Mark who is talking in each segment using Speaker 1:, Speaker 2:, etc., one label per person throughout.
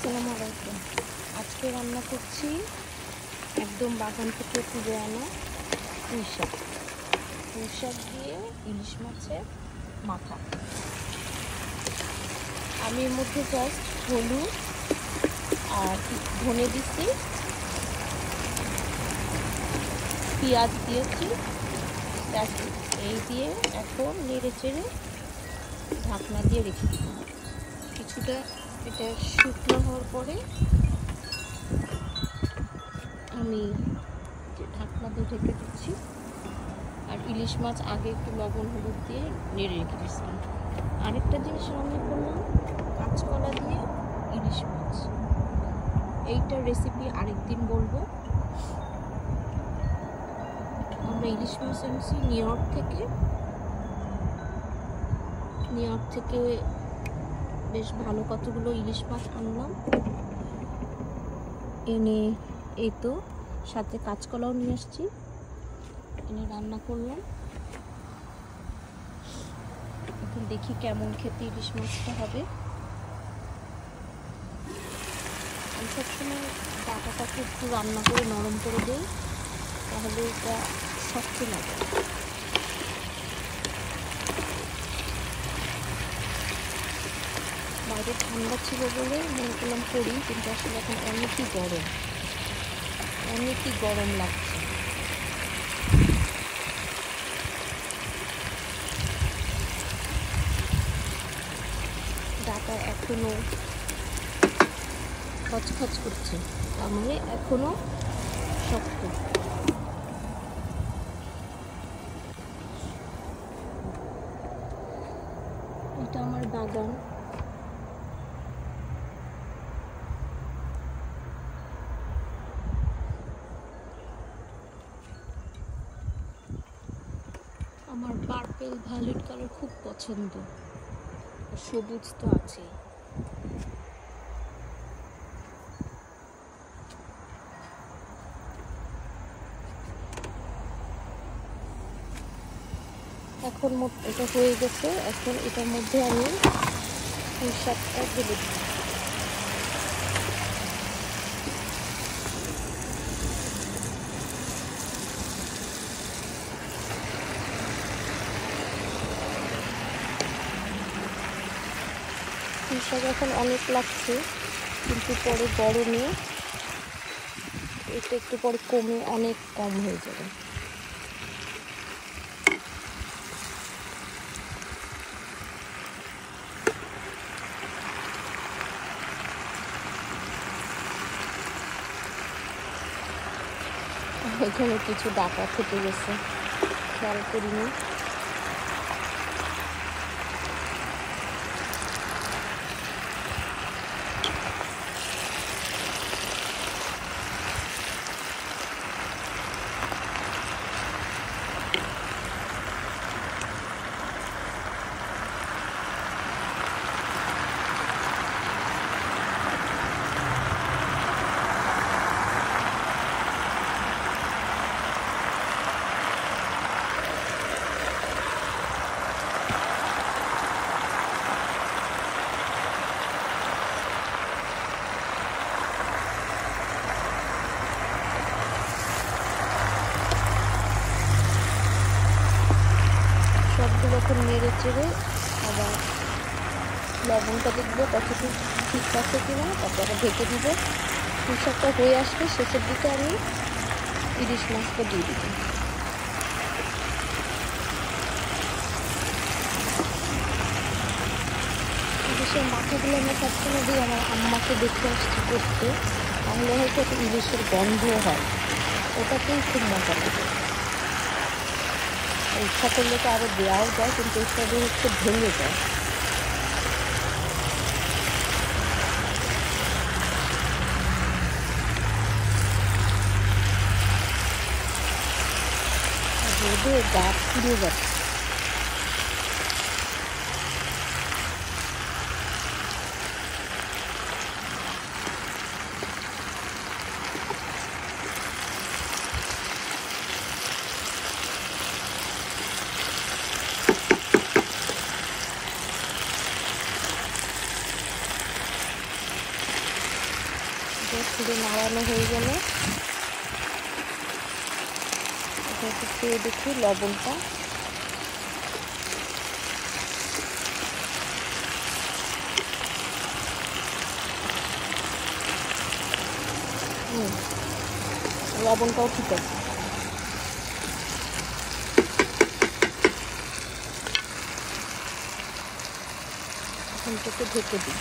Speaker 1: আসসালামু আলাইকুম। আজকে রান্না করছি একদম বাগান থেকে তুলে আনা পুঁই শাক। পুঁই শাক দিয়ে ইলিশ মাছের মাথা। আমি এর মধ্যে জাস্ট হলুদ আর ধনে দিচ্ছি, পেঁয়াজ দিয়েছি, এই দিয়ে এখন নেড়ে চেড়ে ঢাকনা দিয়ে রেখে দিব। কিছুটা এটা শুকনো হওয়ার পরে আমি ঢাকনা দিয়ে ঢেকে দিচ্ছি। আর ইলিশ মাছ আগে একটু লবণ হলুদ দিয়ে নেড়ে রেখে দিচ্ছিলাম। আরেকটা জিনিস রান্না করলাম কাঁচকলা দিয়ে ইলিশ মাছ। এইটার রেসিপি আরেকদিন বলবো। আমরা ইলিশ মাছ এনেছি নিউ ইয়র্ক থেকে বেশ ভালো কতগুলো ইলিশ মাছ আনলাম, এনে এই তো সাথে কাঁচকলাও নিয়ে আসছি, এনে রান্না করলাম। এখন দেখি কেমন খেতে ইলিশ মাছটা হবে। আমি সবসময় ডাটাটাকে একটু রান্না করে নরম করে দিই, তাহলে এটা শক্ত লাগে। বাইরে ঠান্ডা ছিল বলে মনে করলাম করি, কিন্তু আসলে এখন অনেকই গরম লাগছে। ডাটা এখনো খচখচ করছে, তার মানে এখনো শক্ত। এটা আমার বাগান। আমার পার্পল ভায়োলেট কালার খুব পছন্দ, সবুজ তো আছে। এখন এটা হয়ে গেছে। এখন এটার মধ্যে আমি পুঁই শাকটা ঢেলে দিই। পুঁই শাক এখন অনেক লাগছে, কিন্তু পরে গরমে এটা একটু পরে কমে অনেক কম হয়ে যাবে। এখানে কিছু ডাটা থেকে গেছে, খেয়াল করিনি। সবগুলো এখন নেড়ে চেড়ে আবার লবণটা দেখবো কতটুকু ঠিক আছে কিনা, তারপরে ঢেকে দিব। পুঁই শাকটা হয়ে আসলে শেষের দিকে আমি ইলিশ মাছটা দিয়ে দিব। ইলিশের মাথাগুলো আমরা সবসময় দিই, আমার আম্মাকে দেখতে আসছি করতে, তাহলে হয়তো একটা ইলিশের গন্ধ হয়, ওটাতেই খুব মজা লাগে। ইচ্ছা করলে তো আরও দেওয়াও যায়, কিন্তু ইচ্ছা দিয়ে হচ্ছে ভেঙে যায়। রোদে গা পুড়ে যাচ্ছে। ঘুরে নাড়ানো হয়ে গেলে একটু খেয়ে দেখি লবণটা। লবণটাও ঠিক আছে। এখন থেকে ঢেকে দিই।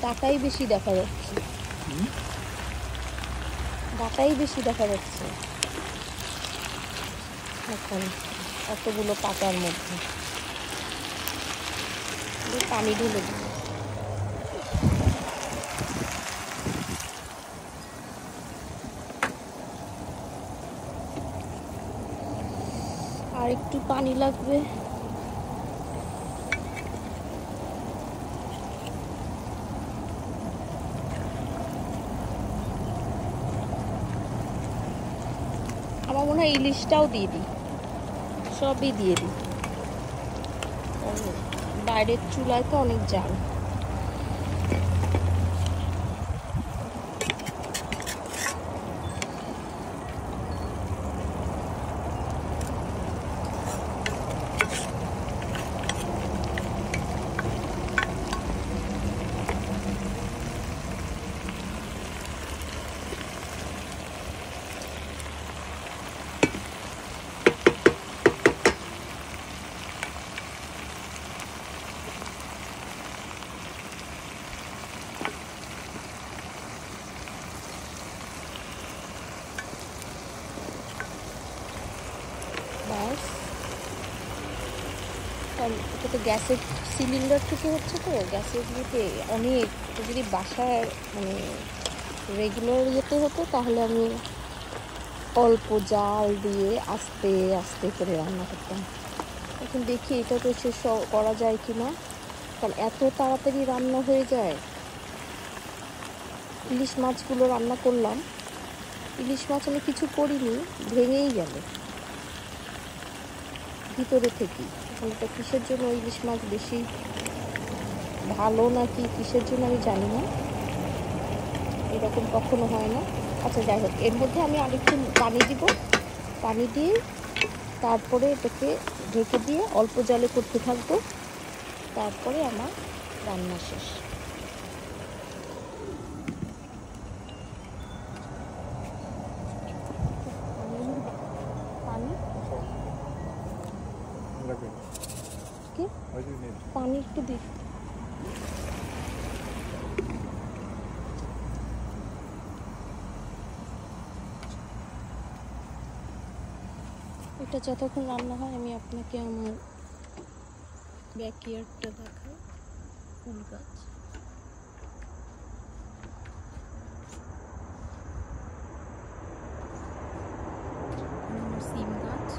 Speaker 1: ডাটাই বেশি দেখা যাচ্ছে, ডাটাই বেশি দেখা যাচ্ছে এখন এতগুলো পাতার মধ্যে। পানি ঢেলে দিই। আর একটু পানি লাগবে। আমার মনে হয় ইলিশটাও দিয়ে দিই, সবই দিয়ে দিই। বাইরের চুলায় তো অনেক জাল। এটা তো গ্যাসের সিলিন্ডার থেকে হচ্ছে, তো গ্যাসের ইয়েতে অনেক। যদি বাসায় মানে রেগুলার ইয়েতে হতো তাহলে আমি অল্প জাল দিয়ে আস্তে আস্তে করে রান্না করতাম। এখন দেখি এটা তো শেষ করা যায় কি না, কারণ এত তাড়াতাড়ি রান্না হয়ে যায়। ইলিশ মাছগুলো রান্না করলাম, ইলিশ মাছ আমি কিছু করিনি, ভেঙেই গেল ভিতরে থেকে। এখন এটা কিসের জন্য ইলিশ মাছ বেশি ভালো নাকি কিসের জন্য আমি জানি না, এরকম কখনো হয় না। আচ্ছা যাই হোক, এর মধ্যে আমি আরেকটু পানি দিব, পানি দিয়ে তারপরে এটাকে ঢেকে দিয়ে অল্প জলে করতে থাকবো, তারপরে আমার রান্না শেষ। পানি একটু দিই। এটা যতক্ষণ রান্না হয় আমি আপনাকে আমার ব্যাকইয়ার্ডটা দেখাই। ফুল গাছ, সিম গাছ,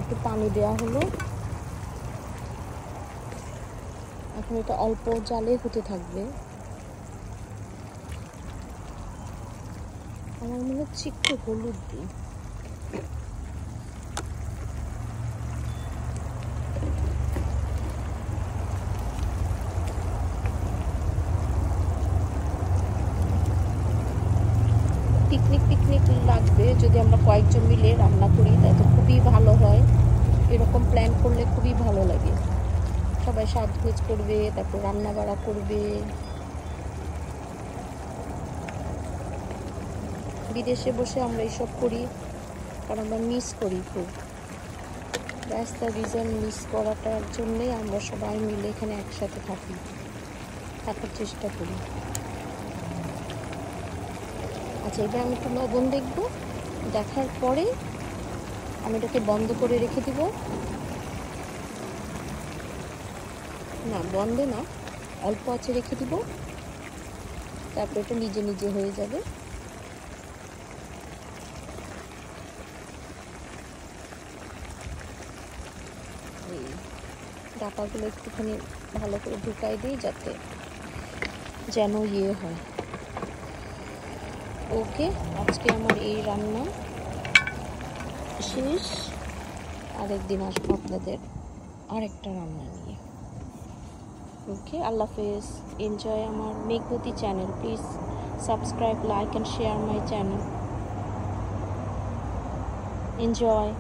Speaker 1: একটু পানি দেওয়া হলো। এখন এটা অল্প জালে হতে থাকবে। আমার মনে হচ্ছে একটু হলুদ দিই। পিকনিক পিকনিক লাগবে যদি আমরা কয়েকজন মিলে রান্না করি, তাই তো খুবই ভালো হয়। এরকম প্ল্যান করলে খুবই ভালো লাগে। সবাই সাজগোজ করবে, তারপর রান্না বাড়া করবে। বিদেশে বসে আমরা এইসব করি কারণ আমরা মিস করি খুব। দ্যাটস দ্য রিজন মিস করাটার জন্যই আমরা সবাই মিলে এখানে একসাথে থাকার চেষ্টা করি। আচ্ছা, এবার আমি একটু লবণ দেখব, দেখার পরে আমি এটাকে বন্ধ করে রেখে দিব। না, বন্ধ না, অল্প আঁচে রেখে দিব, তারপর এটা নিজে নিজে হয়ে যাবে। এই ডাটাগুলো একটুখানি ভালো করে ঢুকাই দিই যাতে যেন হয়। ওকে, আজকে আমার এই রান্না শেষ। আরেকদিন আসবো আপনাদের আরেকটা রান্না নিয়ে। ওকে, আল্লাহ হাফেজ। এনজয় আমার Meghbati channel. Please subscribe, like and share my channel. Enjoy.